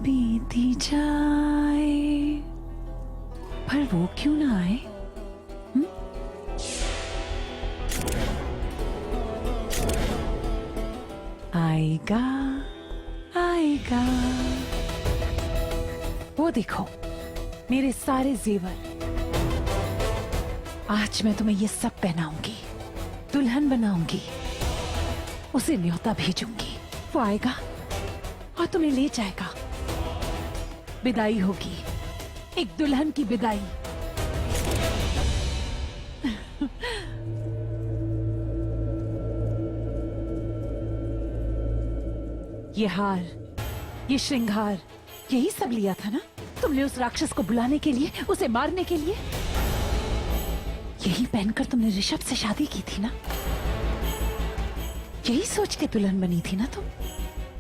बीती जाए, पर वो क्यों ना आए? आएगा आएगा। वो देखो मेरे सारे जेवर। आज मैं तुम्हें ये सब पहनाऊंगी, दुल्हन बनाऊंगी, उसे न्योता भेजूंगी। वो आएगा और तुम्हें ले जाएगा। विदाई होगी, एक दुल्हन की विदाई। ये हार, ये श्रृंगार, यही सब लिया था ना तुमने उस राक्षस को बुलाने के लिए, उसे मारने के लिए। यही पहनकर तुमने ऋषभ से शादी की थी ना, यही सोच के दुल्हन बनी थी ना तुम।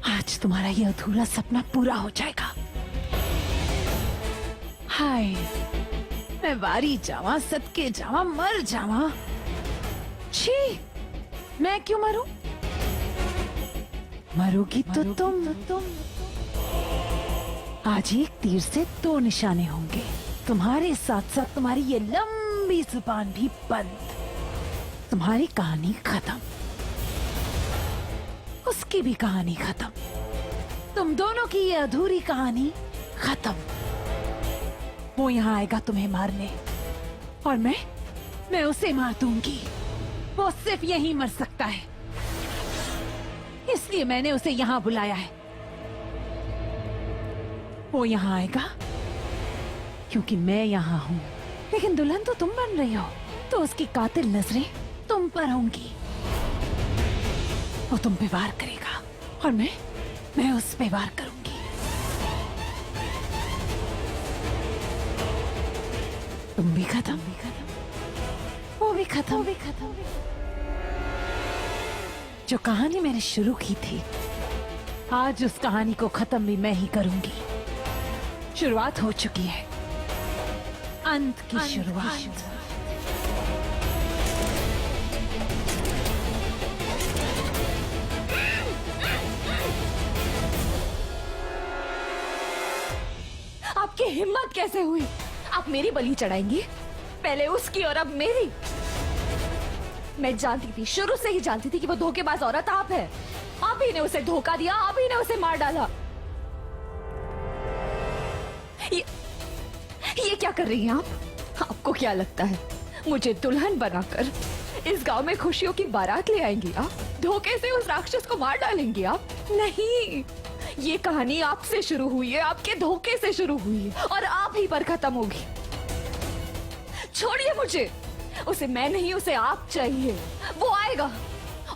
आज तुम्हारा ये अधूरा सपना पूरा हो जाएगा। हाय, मैं वारी जावा, सदके जावा, मर जावा। छी, मैं क्यों मरूं? मरोगी तो तुम। आज एक तीर से दो निशाने होंगे। तुम्हारे साथ साथ तुम्हारी ये लंबी जुबान भी बंद। तुम्हारी कहानी खत्म, उसकी भी कहानी खत्म। तुम दोनों की ये अधूरी कहानी खत्म। वो यहाँ आएगा तुम्हें मारने, और मैं उसे मार दूंगी। वो सिर्फ यहीं मर सकता है, इसलिए मैंने उसे यहाँ बुलाया है। वो यहाँ आएगा क्योंकि मैं यहाँ हूँ, लेकिन दुल्हन तो तुम बन रही हो, तो उसकी कातिल नजरें तुम पर होंगी। वो तुम पे वार करेगा और मैं उस पे वार करूंगी। तुम भी खत्म, वो भी खत्म। जो कहानी मैंने शुरू की थी, आज उस कहानी को खत्म भी मैं ही करूंगी। शुरुआत हो चुकी है, अंत की शुरुआत। आपकी हिम्मत कैसे हुई? आप मेरी बलि चढ़ाएंगी, पहले उसकी और अब मेरी। मैं जानती थी, शुरू से ही जानती थी कि वो धोखेबाज औरत आप है। आप ही ने उसे धोखा दिया, आप ही ने उसे मार डाला। ये क्या कर रही हैं आप? आपको क्या लगता है मुझे दुल्हन बनाकर इस गांव में खुशियों की बारात ले आएंगी आप? धोखे से उस राक्षस को मार डालेंगी आप? नहीं, ये कहानी आपसे शुरू हुई है, आपके धोखे से शुरू हुई है और आप ही पर खत्म होगी। छोड़िए मुझे, उसे मैं नहीं, उसे आप चाहिए। वो आएगा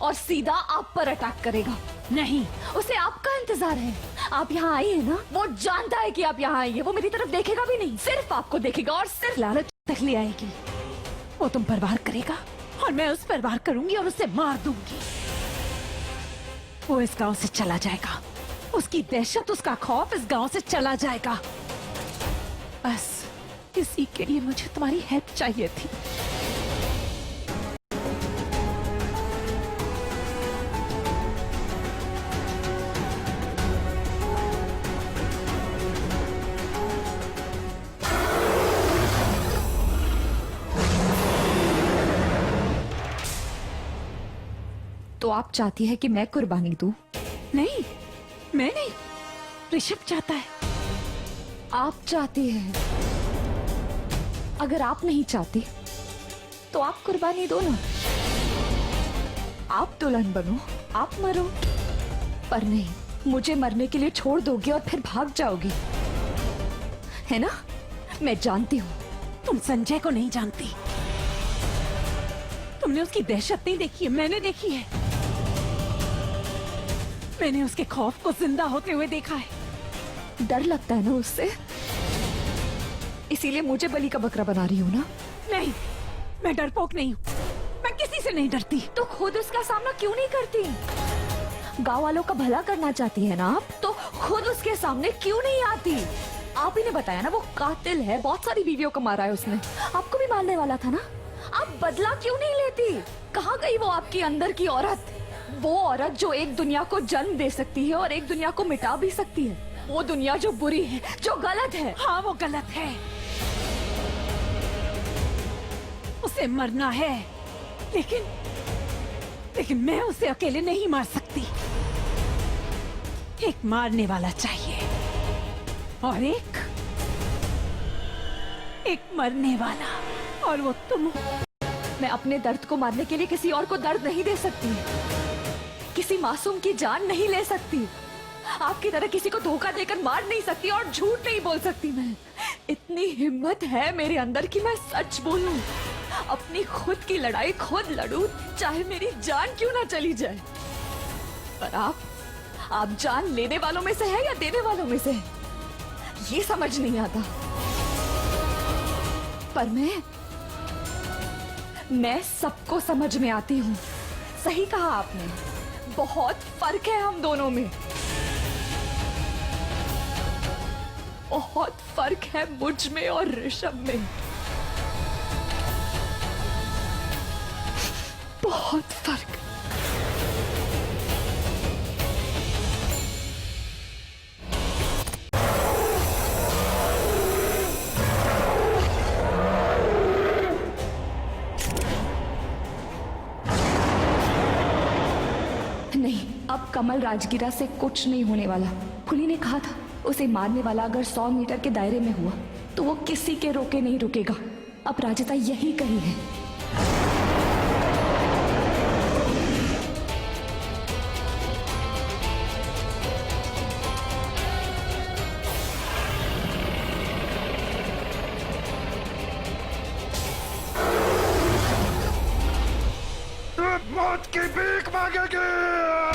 और सीधा आप पर अटैक करेगा। नहीं, उसे आपका इंतजार है। आप यहाँ आई है ना, वो जानता है कि आप यहाँ आई है। वो मेरी तरफ देखेगा भी नहीं, सिर्फ आपको देखेगा और सिर्फ लालच तक ले आएगी। वो तुम पर वार करेगा और मैं उस पर वार करूंगी और उसे मार दूंगी। वो इस गांव से चला जाएगा, उसकी दहशत, उसका खौफ इस गांव से चला जाएगा। बस इसी के लिए मुझे तुम्हारी हेल्प चाहिए थी। तो आप चाहती है कि मैं कुर्बानी दूं? नहीं, मैं नहीं, ऋषभ चाहता है। आप चाहती है। अगर आप नहीं चाहती तो आप कुर्बानी दो ना। आप दुल्हन बनो, आप मरो, पर नहीं, मुझे मरने के लिए छोड़ दोगी और फिर भाग जाओगी, है ना? मैं जानती हूँ। तुम संजय को नहीं जानती। तुमने उसकी दहशत नहीं देखी है, मैंने देखी है। मैंने उसके खौफ को जिंदा होते हुए देखा है। डर लगता है ना उससे, इसीलिए मुझे बलि का बकरा बना रही हूँ ना? नहीं, मैं डरपोक नहीं हूँ, मैं किसी से नहीं डरती। तो खुद उसका सामना क्यों नहीं करती? गांव वालों का भला करना चाहती है ना आप, तो खुद उसके सामने क्यों नहीं आती? आप ही ने बताया ना वो कातिल है, बहुत सारी बीवियों को मारा है उसने, आपको भी मारने वाला था ना। आप बदला क्यों नहीं लेती? कहाँ गई वो आपकी अंदर की औरत? वो औरत जो एक दुनिया को जन्म दे सकती है और एक दुनिया को मिटा भी सकती है। वो दुनिया जो बुरी है, जो गलत है। हाँ वो गलत है, उसे मरना है, लेकिन मैं उसे अकेले नहीं मार सकती। एक मारने वाला चाहिए और एक मरने वाला, और वो तुम। मैं अपने दर्द को मारने के लिए किसी और को दर्द नहीं दे सकती, किसी मासूम की जान नहीं ले सकती, आपकी तरह किसी को धोखा देकर मार नहीं सकती और झूठ नहीं बोल सकती। मैं इतनी हिम्मत है मेरे अंदर कि मैं सच बोलूं, अपनी खुद की लड़ाई खुद लड़ूं, चाहे मेरी जान क्यों ना चली जाए। पर आप जान लेने वालों में से है या देने वालों में से, ये समझ नहीं आता। पर मैं सबको समझ में आती हूँ। सही कहा आपने, बहुत फर्क है हम दोनों में, बहुत फर्क है मुझ में और ऋषभ में, बहुत फर्क। नहीं, अब कमल राजगिरा से कुछ नहीं होने वाला। खुली ने कहा था उसे मारने वाला अगर 100 मीटर के दायरे में हुआ तो वो किसी के रोके नहीं रुकेगा। अब राजिता यही कही है। मौत की भीख मांगेगी।